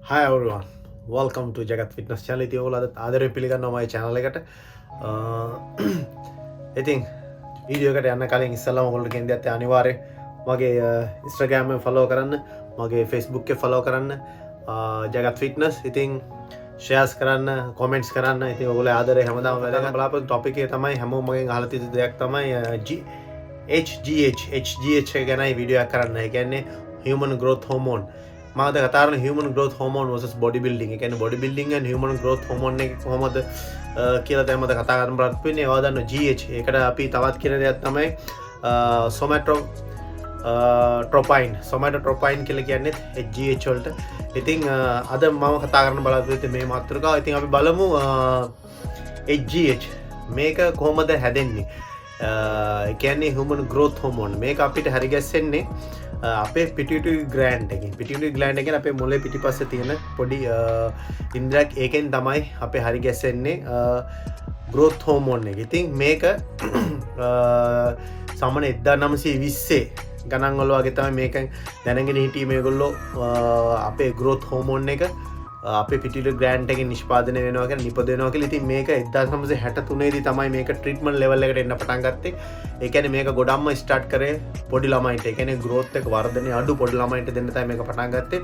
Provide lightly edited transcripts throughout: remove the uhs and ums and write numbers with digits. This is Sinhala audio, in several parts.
Hi everyone, welcome to Jagat Fitness channel. ඉතින් ඔයගොල්ලෝ අද ආදරයෙන් පිළිගන්නවා මගේ channel එකට. ඉතින් වීඩියෝ එකට යන්න කලින් ඉස්සෙල්ලාම ඔයගොල්ලෝ කියන්නේ දැත් අනිවාර්යයෙන් මගේ Instagram එක follow කරන්න, මගේ Facebook එක follow කරන්න, Jagat Fitness. ඉතින් shares කරන්න, comments කරන්න. ඉතින් ඔයගොල්ලෝ ආදරේ හැමදාම වැඩ බලාපොරොත්තු topic එක තමයි හැමෝම මගෙන් අහලා තියෙන දෙයක් තමයි HGH ගැනයි වීඩියෝ එකක් කරන්න. ඒ කියන්නේ human growth hormone. මාද කතාරන human growth hormone versus body building. ඒ කියන්නේ body building and human growth hormone එක කොහොමද කියලා තමයි මම කතා කරන්න බලත් වෙන්නේ. ඒවා දන්න GH. ඒකට අපි තවත් කියන දෙයක් තමයි somatotropine කියලා කියන්නේ HGH වලට. ඉතින් අද මම කතා කරන්න බලාපොරොත්තු වෙන්නේ මේ මාතෘකාව. ඉතින් අපි බලමු HGH මේක කොහොමද හැදෙන්නේ. ඒ කියන්නේ human growth hormone. මේක අපිට හරි ගැස්සෙන්නේ අපේ pituitary gland එකෙන්. pituitary gland එකෙන් අපේ මොළේ පිටිපස්සේ තියෙන පොඩි ඉන්ද්‍රියක් ඒකෙන් තමයි අපේ හරි ගැස්සෙන්නේ growth hormone එක. ඉතින් මේක සාමාන්‍ය 1920 ගණන් වල වගේ තමයි මේක දැනගෙන හිටියේ මේගොල්ලෝ අපේ growth hormone එක අපේ pituitary gland එකෙන් නිෂ්පාදනය වෙනවා කියලා නිපද වෙනවා කියලා. ඉතින් මේක 1963 දී තමයි මේක ට්‍රීට්මන්ට් ලෙවල් එකට එන්න පටන් ගත්තේ. ඒ කියන්නේ මේක ගොඩක්ම ස්ටාර්ට් කරේ පොඩි ළමයින්ට. ඒ කියන්නේ growth එක වර්ධනය අඩු පොඩි ළමයින්ට දෙන්න තමයි මේක පටන් ගත්තේ.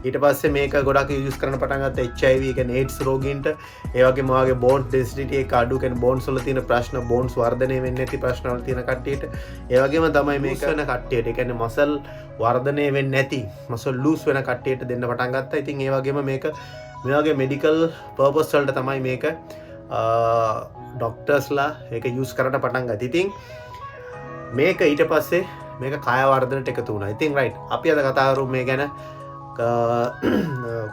ඊට පස්සේ මේක ගොඩක් යූස් කරන්න පටන් ගත්තා HIV, ඒ කියන්නේ AIDS රෝගීන්ට. ඒ වගේම වාගේ bones density එක අඩු, කියන්නේ bones වල තියෙන ප්‍රශ්න, bones වර්ධනය වෙන්නේ නැති ප්‍රශ්න වල තියෙන කට්ටියට. ඒ වගේම තමයි මේක වෙන කට්ටියට. ඒ කියන්නේ muscle වර්ධනය වෙන්නේ නැති, muscle loose වෙන කට්ටියට දෙන්න පටන් ගත්තා. ඉතින් ඒ වගේම මේක මේ වගේ medical purpose වලට තමයි මේක doctorsලා ඒක යූස් කරන්න පටන් ගත්තා. ඉතින් මේක ඊට පස්සේ මේක කාය වර්ධනයට එකතු වුණා. ඉතින් right අපි අද කතා කරමු මේ ගැන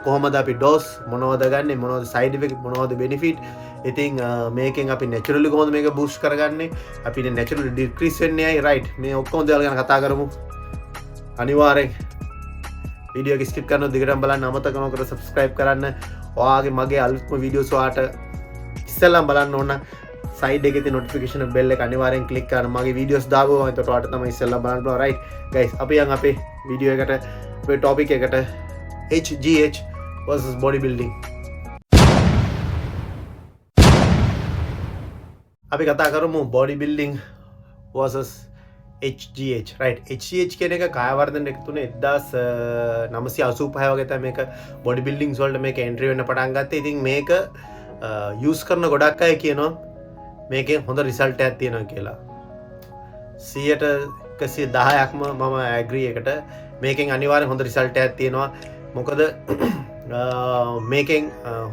කොහොමද අපි ඩෝස් මොනවද ගන්නෙ, මොනවද සයිඩ් ඉෆෙක්ට්, මොනවද බෙනිෆිට්. ඉතින් මේකෙන් අපි නැචරලි කොහොමද මේක බූස්ට් කරගන්නේ, අපි නැචරලි ඩික්‍රීස් වෙන්නේ ඇයි. රයිට් මේ ඔක්කොම දේවල් ගැන කතා කරමු. අනිවාර්යෙන් වීඩියෝ එක ස්කිප් කරන්න දිගටම බලන්න අමතක නොකර subscribe කරන්න. ඔයාගේ මගේ අලුත්ම වීඩියෝස් ඔයාට ඉස්සෙල්ලාම බලන්න ඕන සයිඩ් එකේ තියෙන notification bell එක අනිවාර්යෙන් click කරන්න. මගේ වීඩියෝස් දාගුවම එතකොට ඔයාලට තමයි ඉස්සෙල්ලාම බලන්න පුළුවන්. right guys අපි යන් අපේ වීඩියෝ එකට අපේ topic එකට HGH versus body building. අපි කතා කරමු body building versus HGH. right HGH කියන එක කාය වර්ධන එකතු තුනේ 1985 වගේ තමයි මේක බොඩි බිල්ඩින්ග්ස් වලට මේක එන්ට්‍රි වෙන්න පටන් ගත්තේ. ඉතින් මේක යූස් කරන ගොඩක් අය කියනවා මේකෙන් හොඳ රිසල්ට් එකක් තියෙනවා කියලා. 110%ක්ම මම ඇග්‍රී එකට. මේකෙන් අනිවාර්යෙන් හොඳ රිසල්ට් එකක් තියෙනවා. මොකද මේකෙන්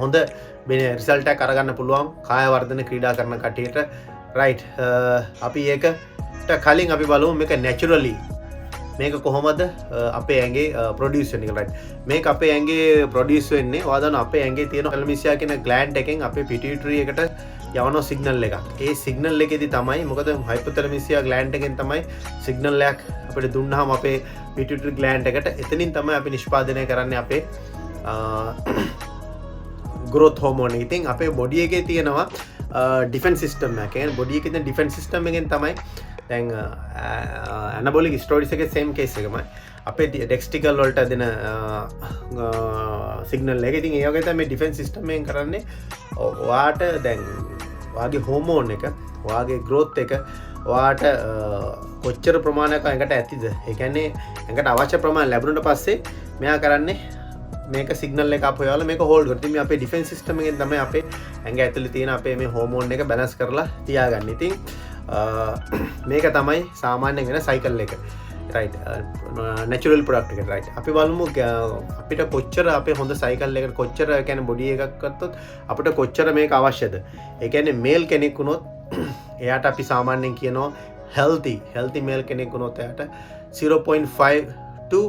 හොඳ රිසල්ට් එකක් අරගන්න පුළුවන් කාය වර්ධන ක්‍රීඩා කරන කට්ටියට. right අපි ඒක කලින් අපි බලමු මේක naturally මේක කොහොමද අපේ ඇඟේ ප්‍රොඩියුස් වෙන්නේ කියලා. right මේක අපේ ඇඟේ ප්‍රොඩියුස් වෙන්නේ ඔයා දන්නවා අපේ ඇඟේ තියෙන හැලමිසියා කියන ග්ලෑන්ඩ් එකෙන් අපේ පිටියුටරි එකට යවන සිග්නල් එකක්. ඒ සිග්නල් එකේදී තමයි මොකද හයිපොතැලමිසියා ග්ලෑන්ඩ් එකෙන් තමයි සිග්නල් එකක් අපිට දුන්නාම අපේ පිටියුටරි ග්ලෑන්ඩ් එකට එතනින් තමයි අපි නිෂ්පාදනය කරන්නේ අපේ growth hormone. ඉතින් අපේ බොඩි එකේ තියෙනවා ඩිෆෙන්ස් සිස්ටම් එක. කියන්නේ බොඩි එකේ තියෙන ඩිෆෙන්ස් සිස්ටම් එකෙන් තමයි දැන් ඇනබොලික් ස්ටෙරොයිඩ්ස් එකේ සේම් කේස් එකමයි අපේ ඩෙක්ස්ටිකල් වලට දෙන සිග්නල් එක. ඉතින් ඒ වගේ තමයි ඩිෆෙන්ස් සිස්ටම් එකෙන් කරන්නේ ඔයාට දැන් ඔයාගේ හෝමෝන් එක, ඔයාගේ growth එක ඔයාට කොච්චර ප්‍රමාණයක් ඇඟට ඇතිද, ඒ කියන්නේ ඇඟට අවශ්‍ය ප්‍රමාණය ලැබුණට පස්සේ මෙයා කරන්නේ මේක සිග්නල් එක අප ඔයාලා මේක හෝල්ඩ් කරලා. ඉතින් මේ අපේ ඩිෆෙන්ස් සිස්ටම් එකෙන් තමයි අපේ ඇඟ ඇතුලේ තියෙන අපේ මේ හෝමෝන් එක බැලන්ස් කරලා තියාගන්නේ. ඉතින් මේක තමයි සාමාන්‍යයෙන් වෙන සයිකල් එක. right natural product එක. right අපි බලමු අපිට කොච්චර අපේ හොඳ සයිකල් එකකට කොච්චර කියන්නේ බොඩි එකක් ගත්තොත් අපිට කොච්චර මේක අවශ්‍යද. ඒ කියන්නේ මේල් කෙනෙක් වුණොත් එයාට අපි සාමාන්‍යයෙන් කියනවා healthy male කෙනෙක් වුණොත් එයාට 0.5 to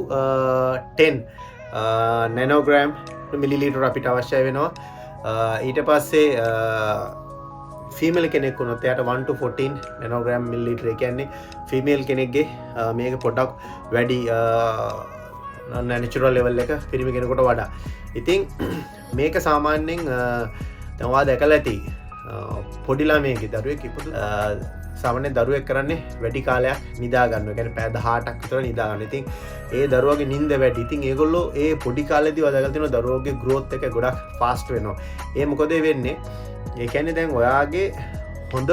10 nanogram milliliter අපිට අවශ්‍ය වෙනවා. ඊට පස්සේ ෆීමේල් කෙනෙක් වුණොත් එයාට 1 to 14 nanogram milliliter. ඒ කියන්නේ ෆීමේල් කෙනෙක්ගේ මේක පොඩක් වැඩි natural level එක පිරිමි කෙනෙකුට වඩා. ඉතින් මේක සාමාන්‍යයෙන් දැන් ඔයා දැකලා ඇති පොඩි ළමයෙක්ගේ දරුවෙක් ඉපදුන සාමාන්‍යයෙන් දරුවෙක් කරන්නේ වැඩි කාලයක් නිදා ගන්නවා. ඒ කියන්නේ පැය 18ක් විතර නිදා ගන්න. ඉතින් ඒ දරුවගේ නිින්ද වැඩි. ඉතින් ඒගොල්ලෝ ඒ පොඩි කාලේදී වදාගලා තියෙනවා දරුවෝගේ growth එක ගොඩක් fast වෙනවා. ඒ මොකද වෙන්නේ? ඒ කියන්නේ දැන් ඔයාගේ හොඳ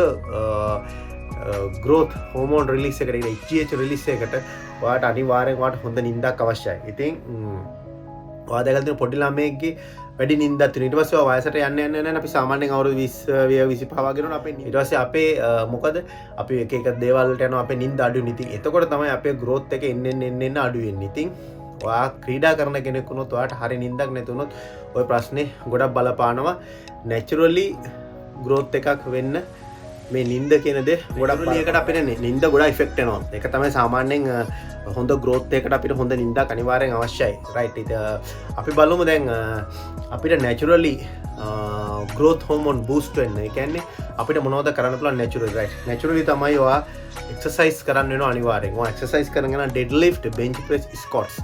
growth hormone release එකට HGH release එකට ඔයාට අනිවාර්යෙන් ඔයාට හොඳ නිින්දක් අවශ්‍යයි. ඉතින් ඔයා දැකලා තියෙන පොඩි ළමයෙක්ගේ වැඩි නිින්දක් තියෙනවා. ඊට පස්සේ ඔයා වයසට යන්න යන අපි සාමාන්‍යයෙන් අවුරුදු 20 25 වගේ වෙනවා අපේ ඊට පස්සේ අපේ මොකද අපි එක එක දේවල් වලට යනවා අපේ නිින්ද අඩු වෙන. ඉතින් එතකොට තමයි අපේ growth එක එන්න අඩු වෙන්නේ. ඉතින් ඔයා ක්‍රීඩා කරන කෙනෙක් වුණොත් ඔයාට හරිය නිින්දක් නැති වුණොත් ওই ප්‍රශ්නේ ගොඩක් බලපානවා. naturally growth එකක් වෙන්න මේ නිින්ද කියන දේ ගොඩක් ලේකට අපිට නිින්ද ගොඩක් ඉෆෙක්ට් වෙනවා. ඒක තමයි සාමාන්‍යයෙන් හොඳ growth එකකට අපිට හොඳ නිින්දක් අනිවාර්යෙන් අවශ්‍යයි. right අපි බලමු දැන් අපිට naturally growth hormone boost වෙන්න. ඒ කියන්නේ අපිට මොනවද කරන්න පුළුවන් naturally right. naturally තමයි ඔයා exercise කරන්න වෙනවා අනිවාර්යෙන්. ඔයා exercise කරගෙන deadlift, bench press, squats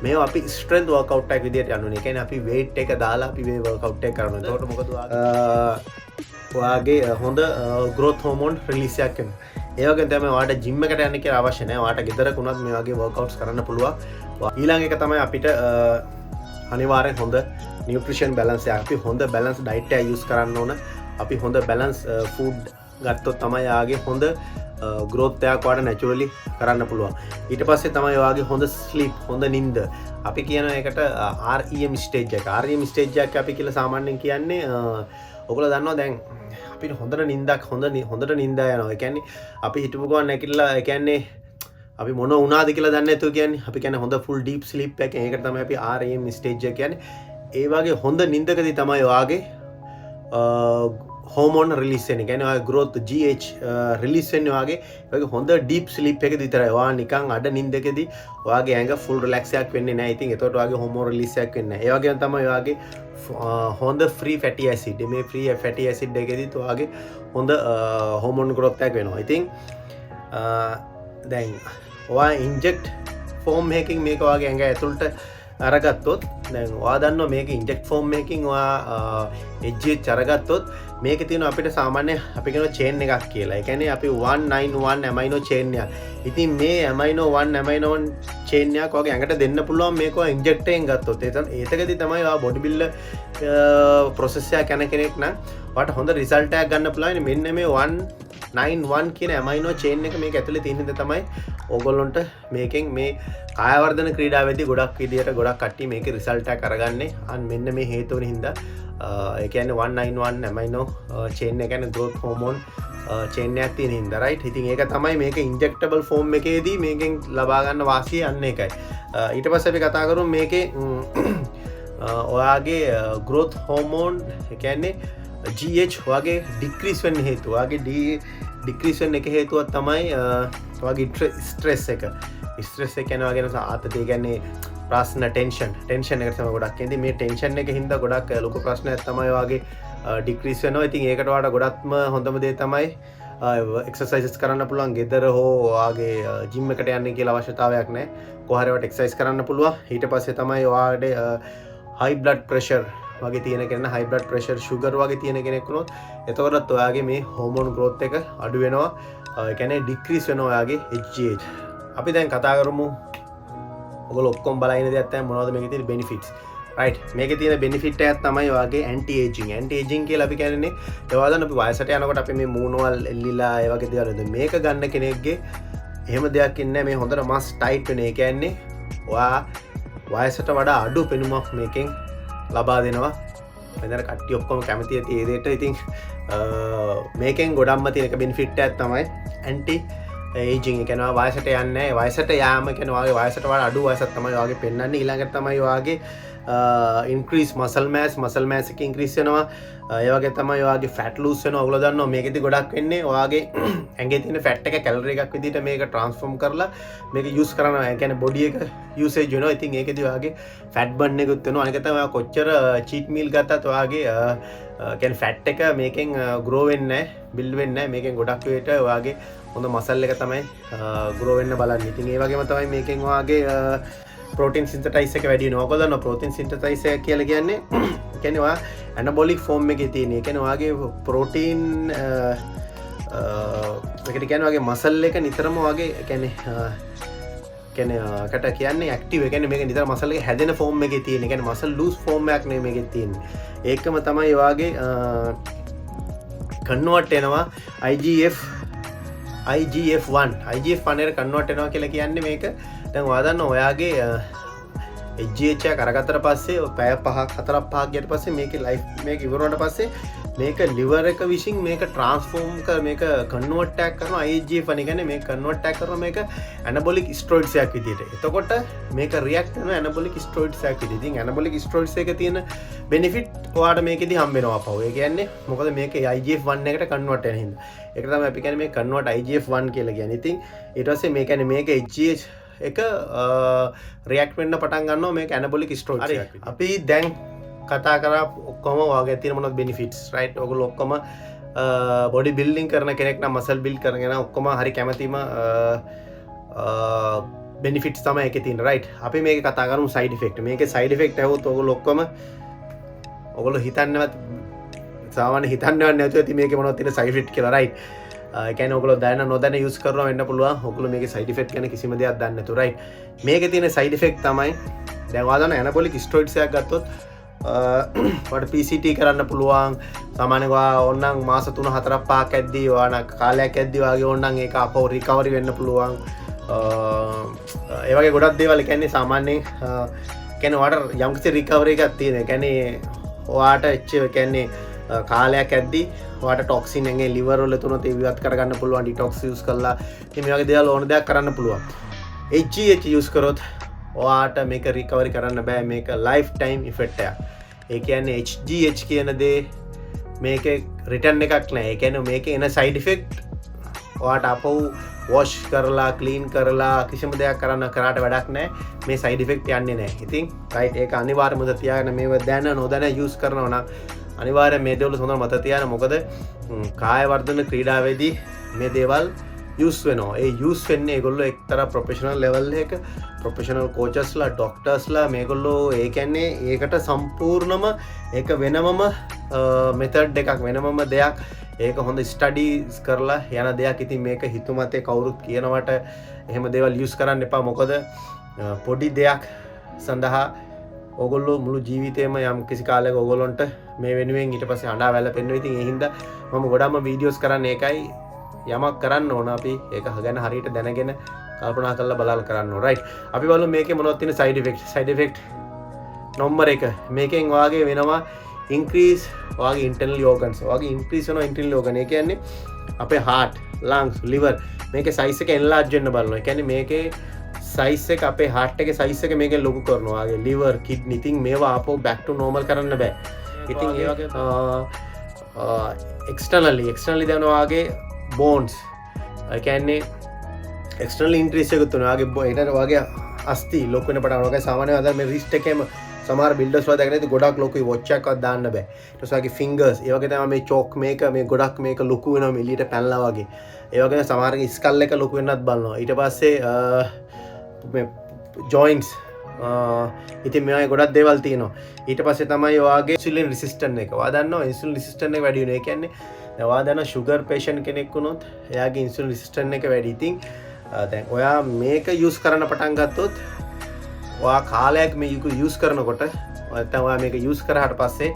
මේවා අපි strength workout එකක් විදියට යන්න ඕනේ. ඒ කියන්නේ අපි weight එක දාලා අපි මේ workout එක කරනවා. එතකොට මොකද ඔයාගේ හොඳ growth hormone release එකක් වෙනවා. ඒ වගේම තමයි ඔයාට gym එකට යන්න කියලා අවශ්‍ය නැහැ. ඔයාට ගෙදරක උනත් මේ වගේ workouts කරන්න පුළුවන්. ඊළඟ එක තමයි අපිට අනිවාර්යෙන් හොඳ nutrition balance එක. අපි හොඳ balance diet එක use කරන්න ඕන. අපි හොඳ balance food ගත්තොත් තමයි ඔයාගේ හොඳ growth එකක් ඔයාට naturally කරන්න පුළුවන්. ඊට පස්සේ තමයි ඔයාගේ හොඳ sleep, හොඳ නිින්ද. අපි කියන එකට REM stage එක. REM stage එක අපි කියලා සාමාන්‍යයෙන් කියන්නේ ඔයගොල්ලෝ දන්නවා දැන් අපිට හොඳට නිින්දක් හොඳට නිින්ද යනවා. ඒ කියන්නේ අපි හිතපු ගමන් නැගිටලා ඒ කියන්නේ අපි මොන වුණාද කියලා දන්නේ නැතුව කියන්නේ අපි කියන්නේ හොඳ full deep sleep එක. ඒකට තමයි අපි REM stage එක කියන්නේ. ඒ වගේ හොඳ නිින්දකදී තමයි ඔයාගේ hormone release වෙන්නේ. කියන්නේ ඔයාගේ growth GH release වෙන්නේ ඔයාගේ ඔයාගේ හොඳ deep sleep එකදී විතරයි. ඔයා නිකන් අඩ නිින්දකදී ඔයාගේ ඇඟ full relax එකක් වෙන්නේ නැහැ. ඉතින් ඒකට ඔයාගේ hormone release එකක් වෙන්නේ නැහැ. ඒ වගේම තමයි ඔයාගේ හොඳ free fatty acid මේ free fatty acid එකෙදිත් ඔයාගේ හොඳ hormone growth එකක් වෙනවා. ඉතින් දැන් ඔයා inject form එකකින් මේක ඔයාගේ ඇඟ ඇතුළට අරගත්තොත් දැන් ඔයා දන්නවා මේක inject form එකකින් ඔයා HGH අරගත්තොත් මේකේ තියෙන අපිට සාමාන්‍ය අපි කියන chain එකක් කියලා. ඒ කියන්නේ අපි 191 amino chain එක. ඉතින් මේ amino 1 amino 1 chain එකක් ඔයාගේ ඇඟට දෙන්න පුළුවන් මේක ඔයා inject එකෙන් ගත්තොත්. ඒතකදී තමයි ඔයා body builder process එක යන කෙනෙක් නම් ඔයාට හොඳ result එකක් ගන්න පුළුවන්. මෙන්න මේ 191 කියන amino chain එක මේක ඇතුලේ තියෙන දේ තමයි ඕගොල්ලොන්ට මේකෙන් මේ කාය වර්ධන ක්‍රීඩාවේදී ගොඩක් විදියට ගොඩක් කට්ටිය මේකේ result එකක් අරගන්නේ. අන්න මෙන්න මේ හේතුවෙන් හින්දා ඒ කියන්නේ 191 amino chain එක කියන්නේ growth hormone chain එකක් තියෙන හින්දා right. ඉතින් ඒක තමයි මේක injectable form එකේදී මේකෙන් ලබා ගන්න වාසිය අන්න ඒකයි. ඊට පස්සේ අපි කතා කරමු මේකේ ඔයාගේ growth hormone ඒ කියන්නේ GH වගේ decrease වෙන්න හේතුව. ඔයාගේ decrease වෙන්න එක හේතුවක් තමයි ඔයාගේ stress එක. stress එක කියන්නේ ඔයාගේ ආතතිය කියන්නේ ප්‍රශ්න tension එකට තමයි ගොඩක් එන්නේ. මේ tension එක හින්දා ගොඩක් ලොකු ප්‍රශ්නයක් තමයි ඔයාගේ decrease වෙනවා. ඉතින් ඒකට ඔයාලට ගොඩක්ම හොඳම දේ තමයි exercises කරන්න පුළුවන්. ගෙදර හෝ ඔයාගේ gym එකට යන්න කියලා අවශ්‍යතාවයක් නැහැ. කොහරි ඔයාලට exercise කරන්න පුළුවන්. ඊට පස්සේ තමයි ඔයාගේ high blood pressure වගේ තියෙන කෙනා high blood pressure sugar වගේ තියෙන කෙනෙක් වුණොත් එතකොටත් ඔයාගේ මේ hormone growth එක අඩු වෙනවා. ඒ කියන්නේ decrease වෙනවා ඔයාගේ HGH. අපි දැන් කතා කරමු ඔයගොල්ලෝ ඔක්කොම බලන දෙයක් තමයි මොනවද මේකේ තියෙන benefits. right මේකේ තියෙන benefit එකක් තමයි ඔයාගේ anti aging කියලා අපි කියන්නේ. ඒවා දැන් අපි වයසට යනකොට අපි මේ මූණවල් එල්ලිලා ඒ වගේ දේවල් මේක ගන්න කෙනෙක්ගේ එහෙම දෙයක් ඉන්නේ මේ හොඳට මස් ටයිට් වෙන. ඒ කියන්නේ ඔයා වයසට වඩා අඩු පෙනුමක් මේකෙන් ලබා දෙනවා. මෙතන කට්ටිය ඔක්කොම කැමති ඇති ඒ දෙයට. ඉතින් මේකෙන් ගොඩක්ම තියෙන බෙනිෆිට් එකක් තමයි ඇන්ටි ඒජින්. ඒ කියන්නේ වයසට යන්නේ නැහැ. වයසට යාම කියන්නේ ඔයාගේ වයසට වඩා අඩු වයසක් තමයි ඔයාගේ පෙන්වන්නේ. ඊළඟට තමයි ඔයාගේ increase muscle mass එක increase වෙනවා. ඒ වගේ තමයි ඔයාගේ fat lose වෙනවා. ඔයගොල්ලෝ දන්නවා මේකෙදි ගොඩක් වෙන්නේ ඔයාගේ ඇඟේ තියෙන fat එක කැලරි එකක් විදිහට මේක transform කරලා මේක use කරනවා. ඒ කියන්නේ body එක usage වෙනවා. ඉතින් ඒකෙදි ඔයාගේ fat burn එකකුත් වෙනවා. අනික තමයි ඔයා කොච්චර cheat meal ගත්තත් ඔයාගේ කියන්නේ fat එක මේකෙන් grow වෙන්නේ නැහැ, build වෙන්නේ නැහැ. මේකෙන් ගොඩක් weight ඔයාගේ හොඳ muscle එක තමයි grow වෙන්න බලන්නේ. ඉතින් ඒ වගේම තමයි මේකෙන් ඔයාගේ protein synthesize එක වැඩි වෙනවා. ඔයගොල්ලෝ දන්නවා protein synthesize එක කියලා කියන්නේ ඔයා anabolic form එකේ තියෙන. ඒ කියන්නේ ඔයාගේ protein එකට කියන්නේ වගේ මසල් එක නිතරම වගේ කියන්නේ කට කියන්නේ ඇක්ටිව්. ඒ කියන්නේ මේක නිතර මසල් එක හැදෙන ෆෝම් එකේ තියෙන. ඒ කියන්නේ මසල් ලූස් ෆෝම් එකක් නෙමෙයි මේකේ තියෙන්නේ. ඒකම තමයි වාගේ කන්වර්ට් වෙනවා IGF-1 එකට කන්වර්ට් වෙනවා කියලා කියන්නේ මේක දැන් ඔයා දන්න ඔයාගේ HGH එක කරගත්තට පස්සේ පැය 4-5ක් ගියට පස්සේ මේකේ ලයිෆ් මේක ඉවර වුණාට පස්සේ මේක liver එක විසින් මේක transform මේක convert එකක් කරනවා IGF-1 කියන්නේ මේක convert එකක් කරනවා මේක anabolic steroids එකක් විදියට. එතකොට මේක react වෙනවා anabolic steroids එකක් විදියට. ඉතින් anabolic steroids එකේ තියෙන benefit ඔයාලට මේකෙදි හම්බ වෙනවා අපව. ඒ කියන්නේ මොකද මේක IGF-1 එකට convert වෙන හින්දා. ඒක තමයි අපි කියන්නේ මේ convert IGF-1 කියලා කියන්නේ. ඉතින් ඊට පස්සේ මේ කියන්නේ මේක HGH එක රියැක්ට් වෙන්න පටන් ගන්නවා මේක ඇනබොලික් ස්ටෙරොයිඩ්ස් එකක් විදිහට. අපි දැන් කතා කරා ඔක්කොම වාගේ තියෙන මොනවද බෙනිෆිට්ස් රයිට්. ඔයගොල්ලෝ ඔක්කොම බොඩි බිල්ඩින් කරන කෙනෙක් නම් මසල් බිල්ඩ් කරගෙන ඔක්කොම හරි කැමතිම බෙනිෆිට්ස් තමයි ඒකේ තියෙන රයිට්. අපි මේක කතා කරමු සයිඩ් ඉෆෙක්ට්. මේකේ සයිඩ් ඉෆෙක්ට් ඇහුවොත් ඔයගොල්ලෝ ඔක්කොම ඔයගොල්ලෝ හිතන්නවත් සාමාන්‍ය හිතන්නවත් නැතුව ඇති මේකේ මොනවද තියෙන සයිඩ් ඉෆෙක්ට් කියලා රයිට්. කියන්නේ ඔයගොල්ලෝ දැන නොදැන යූස් කරනවා වෙන්න පුළුවන්. ඔයගොල්ලෝ මේකේ සයිඩ් ඉෆෙක්ට් ගැන කිසිම දෙයක් දන්නේ නැතු රයිට්. මේකේ තියෙන සයිඩ් ඉෆෙක්ට් තමයි දැන් ඔයා දන්න ඇනබොලික් ස්ටෙරොයිඩ්ස් එකක් ගත්තොත් ඔයාලට PCT කරන්න පුළුවන්. සාමාන්‍යයෙන් ඔයා ඕනනම් මාස 3-4-5ක් ඇද්දී ඔයාලා කාලයක් ඇද්දී වාගේ ඕනනම් ඒක අපව රිකවරි වෙන්න පුළුවන්. ඒ වගේ ගොඩක් දේවල් කියන්නේ සාමාන්‍යයෙන් කියන්නේ ඔයාලට යම්කිසි රිකවරි එකක් තියෙන. ඒ කියන්නේ ඔයාලට කියන්නේ කාලයක් ඇද්දී ඔයාලට ටොක්සින් එකේ liver වල තුනත් ඉවත් කරගන්න පුළුවන්. detox use කරලා ඉතින් මේ වගේ දේවල් ඕන දෙයක් කරන්න පුළුවන්. HGH use කරොත් ඔයාලට මේක රිකවරි කරන්න බෑ. මේක ලයිෆ් ටයිම් ඉෆෙක්ට් එකක්. ඒ කියන්නේ HGH කියන දේ මේකේ රිටර්න් එකක් නෑ. ඒ කියන්නේ මේකේ එන සයිඩ් ඉෆෙක්ට් ඔයාලට අපව වොෂ් කරලා ක්ලීන් කරලා කිසිම දෙයක් කරාට වැඩක් නෑ. මේ සයිඩ් ඉෆෙක්ට් යන්නේ නෑ. ඉතින් රයිට් ඒක අනිවාර්යයෙන්ම තියාගෙන මේව දැන නොදැන යූස් කරනවා නම් අනිවාර්යෙන් මේ දේවල් හොඳට මතක තියාගන්න. මොකද කාය වර්ධන ක්‍රීඩාවේදී මේ දේවල් යූස් වෙනවා. ඒ යූස් වෙන්නේ ඒගොල්ලෝ එක්තරා ප්‍රොෆෙෂනල් ලෙවල් එක ප්‍රොෆෙෂනල් කෝචස්ලා ඩොක්ටර්ස්ලා මේගොල්ලෝ ඒ කියන්නේ ඒකට සම්පූර්ණම ඒක වෙනමම මෙතඩ් එකක් වෙනමම දෙයක්. ඒක හොඳ ස්ටඩීස් කරලා යන දෙයක්. ඉතින් මේක හිතුමතේ කවුරුත් කියනවට එහෙම දේවල් යූස් කරන්න එපා. මොකද පොඩි දෙයක් සඳහා ඔගොල්ලෝ මුළු ජීවිතේම යම් කිසි කාලයක ඔගොල්ලොන්ට මේ වෙනුවෙන් ඊට පස්සේ හඬා වැළපෙනවා. ඉතින් ඒ හින්දා මම ගොඩක්ම වීඩියෝස් කරන්නේ ඒකයි. යමක් කරන්න ඕන අපි ඒක ගැන හරියට දැනගෙන කල්පනා කරලා බලලා කරන්න ඕන රයිට්. අපි බලමු මේකේ මොනවද තියෙන side effect. Side effect number 1 මේකෙන් වාගේ වෙනවා ඉන්ක්‍රීස් වාගේ ඉන්ටර්නල් ඕගන්ස් වාගේ ඉන්ක්‍රීස් වෙනවා ඉන්ටර්නල් ඕගන්. ඒ කියන්නේ අපේ heart, lungs, liver මේකේ සයිස් එක enlarge වෙන්න බලනවා. ඒ කියන්නේ මේකේ සයිස් එක අපේ heart එකේ සයිස් එක මේකෙන් ලොකු කරනවා. වාගේ liver, kidney ඉතින් මේවා ආපහු back to normal කරන්න බෑ. ඉතින් ඒ වගේ externally දැන් වාගේ bones ඒ කියන්නේ external increase එකක් තුන වාගේ අස්ති ලොකු වෙන පටන් ගන්නවා. සාමාන්‍යයෙන් අද මේ wrist එකේම සමහර බිල්ඩර්ස් වල දැකලා ඉතින් ගොඩක් ලොකුයි watch එකක්වත් දාන්න බෑ. ඊට පස්සේ වාගේ fingers ඒ වගේ තමයි මේ chalk මේක මේ ගොඩක් මේක ලොකු වෙනවා එළියට පැනලා වගේ. ඒ වගේම සමහරගේ skull එක ලොකු වෙන්නත් බලනවා. ඊට පස්සේ මේ joints ඉතින් මේ වගේ ගොඩක් දේවල් තියෙනවා. ඊට පස්සේ තමයි ඔයාගේ insulin resistant එක. ඔයා දන්නවා insulin resistant එක වැඩි වෙනවා. ඒ කියන්නේ ඔයා දන්නවා sugar patient කෙනෙක් වුණොත් එයාගේ insulin resistant එක වැඩි. ඉතින් දැන් ඔයා මේක use කරන්න පටන් ගත්තොත් ඔයා කාලයක් මේක use කරනකොට නැත්නම් ඔයා මේක use කරාට පස්සේ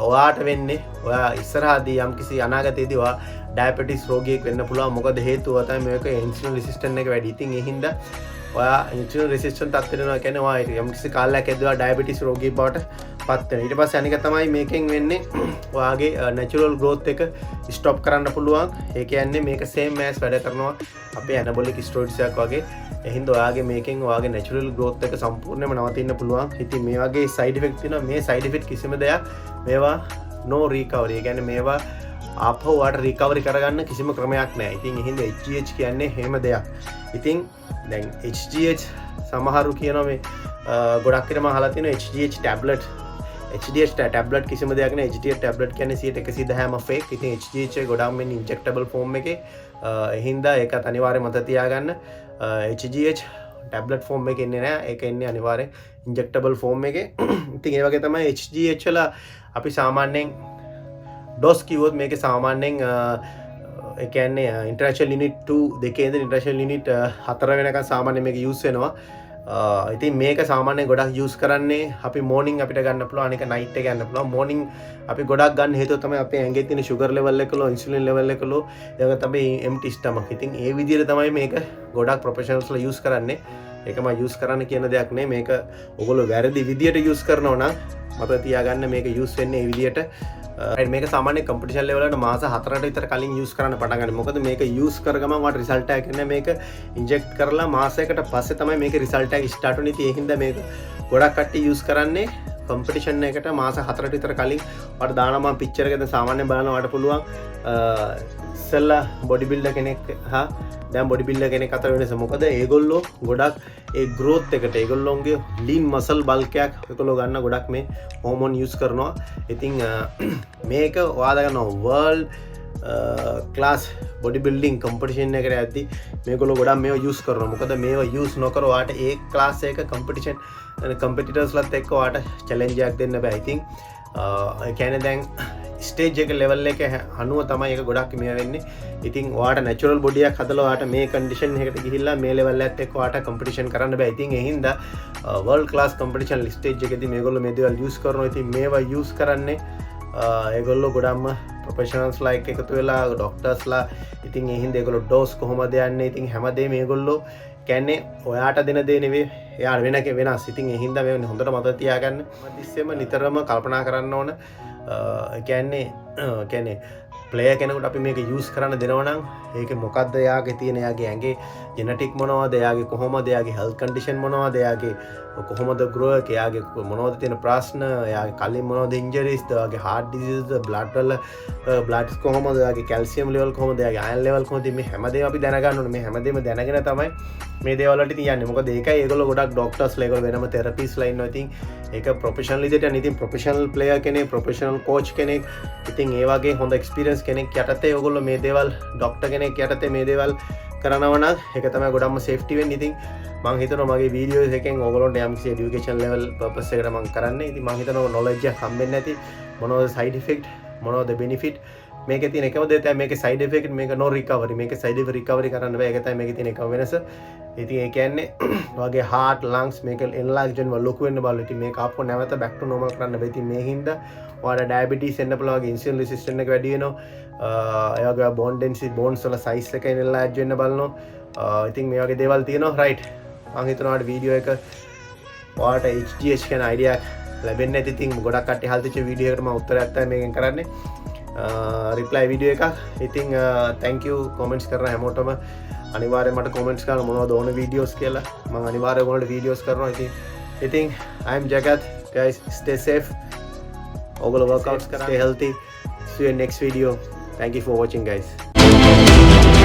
ඔයාට වෙන්නේ ඔයා ඉස්සරහදී යම්කිසි අනාගතයේදී ඔයා ඩයබටිස් රෝගියෙක් වෙන්න පුළුවන්. මොකද හේතුව තමයි මේක insulin resistant එක වැඩි. ඉතින් ඒ හින්දා ඔයා insulin resistant තත්ත්වයට යනවා කියන්නේ ඔයා යම්කිසි කාලයක් ඇද්දලා ඩයබටිස් රෝගියෙක් බවට පත් වෙනවා. ඊට පස්සේ අනික තමයි මේකෙන් වෙන්නේ ඔයාගේ natural growth එක stop කරන්න පුළුවන්. ඒ කියන්නේ මේක same as වැඩ කරනවා අපේ anabolic steroids එකක් වගේ. ඒ හින්දා ඔයාගේ මේකෙන් ඔයාගේ natural growth එක සම්පූර්ණයෙන්ම නවතින්න පුළුවන්. ඉතින් මේ වගේ side effect තියෙනවා. මේ side effect කිසිම දෙයක් මේවා no recovery. ඒ කියන්නේ මේවා ආපහු වාට රිකවරි කරගන්න කිසිම ක්‍රමයක් නැහැ. ඉතින් ඒ හින්දා HGH කියන්නේ එහෙම දෙයක්. ඉතින් දැන් HGH සමහරු කියනවා මේ ගොඩක් විට මම අහලා තියෙනවා HGH ටැබ්ලට් ටැබ්ලට් කිසිම දෙයක් නෑ. HGH ටැබ්ලට් කියන්නේ 110ම ෆේක්. ඉතින් HGH ගොඩක් මෙන්න ඉන්ජෙක්ටබල් ෆෝම් එකේ. ඒ හින්දා ඒකත් අනිවාර්යයෙන් මතක තියාගන්න. HGH ටැබ්ලට් ෆෝම් එකේ ඉන්නේ නෑ. ඒක ඉන්නේ අනිවාර්යෙන් ඉන්ජෙක්ටබල් ෆෝම් එකේ. ඉතින් ඒ වගේ තමයි HGH වල අපි සාමාන්‍යයෙන් ඩොස් කිව්වොත් මේකේ සාමාන්‍යයෙන් එකන්නේ ඉන්ටර්නැෂනල් යුනිට් 2 දෙකේද ඉන්ටර්නැෂනල් යුනිට් 4 වෙනකන් සාමාන්‍යයෙන් මේක යූස් වෙනවා. ඉතින් මේක සාමාන්‍යයෙන් ගොඩක් යූස් කරන්නේ අපි මෝර්නින් අපිට ගන්න පුළුවන්, අනික නයිට් එක ගන්න පුළුවන්. මෝර්නින් අපි ගොඩක් ගන්න හේතුව තමයි අපේ ඇඟේ තියෙන sugar level එක ලෝ, insulin level එක ලෝ, ඒක තමයි empty stomach. ඉතින් ඒ විදිහට තමයි මේක ගොඩක් professionals ලා යූස් කරන්නේ. ඒක මම යූස් කරන්න කියන දෙයක් නෙමෙයි. මේක ඔයගොල්ලෝ වැරදි විදිහට යූස් කරනවා නම් මතක තියාගන්න මේක යූස් වෙන්නේ මේ විදිහට. මේක සාමාන්‍ය කම්පිටිෂන් ලෙවල් වලට මාස 4කට විතර කලින් යූස් කරන්න පටන් ගන්න. මොකද මේක යූස් කර ගමන් වට රිසල්ට් එකක් එන්නේ. මේක ඉන්ජෙක්ට් කරලා මාසයකට පස්සේ තමයි මේක රිසල්ට් එක ස්ටාර්ට් වෙන්නේ. ඉතින් ඒ හින්දා මේක ගොඩක් කට්ටිය යූස් කරන්නේ කම්පිටිෂන් එකට මාස 4කට විතර කලින්. වට දානවා මම පික්චර් එකෙන් සාමාන්‍යයෙන් බලන්න වට පුළුවන් ඉස්සෙල්ලා බොඩි බිල්ඩර් කෙනෙක් හා දැන් බොඩි බිල්ඩර් කෙනෙක් අතර වෙනස. මොකද ඒගොල්ලෝ ගොඩක් ඒ growth එකට ඒගොල්ලෝගේ lean muscle bulk එකක් ඒගොල්ලෝ ගන්න ගොඩක් මේ හෝමෝන් යූස් කරනවා. ඉතින් මේක ඔයාලා ගන්නවා world class body building competition එකට යද්දි මේගොල්ලෝ ගොඩක් මේවා යූස් කරනවා. මොකද මේවා යූස් නොකර ඔයාට ඒ ක්ලාස් එක competition competitors ලත් එක්ක ඔයාට challenge එකක් දෙන්න බෑ. ඉතින් ඒ කියන්නේ දැන් ස්ටේජ් එක ලෙවල් එක අනුව තමයි ඒක ගොඩක් මේ වෙන්නේ. ඉතින් ඔයාට නැචරල් බොඩි එකක් හදලා ඔයාට මේ කන්ඩිෂන් එකකට ගිහිල්ලා මේ ලෙවල් එකත් එක්ක ඔයාට කම්පිටිෂන් කරන්න බෑ. ඉතින් ඒ හින්දා වර්ල්ඩ් ක්ලාස් කම්පිටිෂන් ස්ටේජ් එකේදී මේගොල්ලෝ මේ දේවල් යූස් කරනවා. ඉතින් මේවා යූස් කරන්නේ ඒගොල්ලෝ ගොඩක්ම ප්‍රොෆෙෂනල්ස් ලා එක්ක එකතු වෙලා ડોක්ටර්ස් ලා. ඉතින් ඒ හින්දා ඒගොල්ලෝ ඩෝස් කොහොමද යන්නේ, ඉතින් හැමදේම මේගොල්ලෝ කියන්නේ ඔයාට දෙන දේ නෙවෙයි, එයාට වෙනස්. ඉතින් ඒ හින්දා මේ හොඳට මතක තියාගන්න. මතිස්සෙම නිතරම කල්පනා කරන්න ඕන. කියන්නේ ප්ලේයර් කෙනෙකුට අපි මේක යූස් කරන්න දෙනවා නම් ඒකේ මොකද්ද එයාගේ තියෙන, එයාගේ ඇඟේ ජෙනටික් මොනවද, එයාගේ කොහොමද, එයාගේ හෙල්ත් කන්ඩිෂන් මොනවද, එයාගේ කොහොමද ග්‍රෝ එක, එයාගේ මොනවද තියෙන ප්‍රශ්න, එයාගේ කලින් මොනවද ඉන්ජරිස්, එයාගේ heart disease, blood වල blood කොහොමද, එයාගේ calcium level කොහොමද, එයාගේ iron level කොහොමද, මේ හැමදේම අපි දැනගන්න ඕනේ. මේ හැමදේම දැනගෙන තමයි මේ දේවල් වලට තියන්නේ. මොකද ඒකයි ඒගොල්ලෝ ගොඩක් ડોක්ටර්ස් ලා ඒගොල්ලෝ වෙනම තෙරපිස්ට් ලා ඉන්නවා. ඉතින් ඒක ප්‍රොෆෙෂනල් විදිහට යන. ඉතින් ප්‍රොෆෙෂනල් ප්ලේයර් කෙනෙක්, ප්‍රොෆෙෂනල් කෝච් කෙනෙක්, ඉතින් ඒ වගේ හොඳ එක්ස්පීරියන්ස් කෙනෙක් යටතේ ඔයගොල්ලෝ මේ දේවල් ડોක්ටර් කෙනෙක් යටතේ මේ දේවල් කරනවා නම් ඒක තමයි ගොඩක්ම සේෆ්ටි වෙන්නේ. ඉතින් මම හිතනවා මගේ වීඩියෝස් එකෙන් ඔයගොල්ලන්ට යම්කිසි এডুকেෂන් ලෙවල් පර්පස් එකකට මම කරන්නේ. ඉතින් මම හිතනවා නොලෙජ් එකක් හම්බෙන්නේ නැති, මොනවද සයිඩ් ඉෆෙක්ට්, මොනවද බෙනිෆිට්, මේකේ තියෙන එකම දේ තමයි මේකේ සයිඩ් ඉෆෙක්ට්, මේක නෝ රිකවරි. මේකේ සයිඩ් ඉෆෙක්ට් රිකවරි කරන්න බෑ. ඒක තමයි මේකේ තියෙන එකම වෙනස. ඉතින් ඒ කියන්නේ වගේ heart lungs මේක enlarged වෙනවා, ලොකු වෙන්න බලන්න. ඉතින් මේක ආපහු නැවත back to normal කරන්න බෑ. ඉතින් මේ හින්දා ඔයාලා diabetes එන්න පුළුවන්, වගේ insulin resistance එක වැඩි වෙනවා. ඒ වගේ bone density, bones වල size එක enlarged වෙන්න බලනවා. ඉතින් මේ වගේ දේවල් තියෙනවා. right, මම හිතනවා ඔයාලට වීඩියෝ එක ඔයාලට HGH කියන idea එක ලැබෙන්නේ නැති. ඉතින් ගොඩක් කට්ටිය හල්තිච්ච වීඩියෝ එකට මම උත්තරයක් තමයි මේකෙන් කරන්නේ. රිප්ලයි වීඩියෝ එකක්. ඉතින් thank you comments කරන හැමෝටම. අනිවාර්යෙන් මට comments කරන්න මොනවද ඕන වීඩියෝස් කියලා. මම අනිවාර්යෙන් ඔයාලට වීඩියෝස් කරනවා. ඉතින් I am Jagat. Guys, stay safe. ඔයගොල්ලෝ workouts කරන්න, stay healthy. See you in next video. Thank you for watching guys.